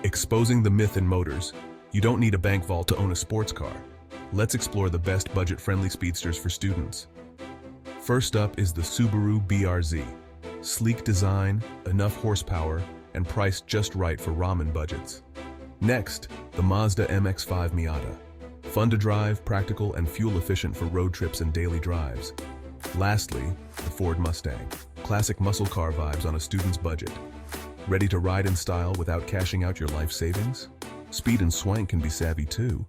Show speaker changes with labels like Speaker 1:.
Speaker 1: Exposing the myth in motors. You don't need a bank vault to own a sports car. Let's explore the best budget-friendly speedsters for students. First up is the Subaru BRZ. Sleek design, enough horsepower, and priced just right for ramen budgets. Next, the Mazda MX-5 Miata. Fun to drive, practical, and fuel-efficient for road trips and daily drives. Lastly, the Ford Mustang. Classic muscle car vibes on a student's budget. Ready to ride in style without cashing out your life savings? Speed and swank can be savvy too.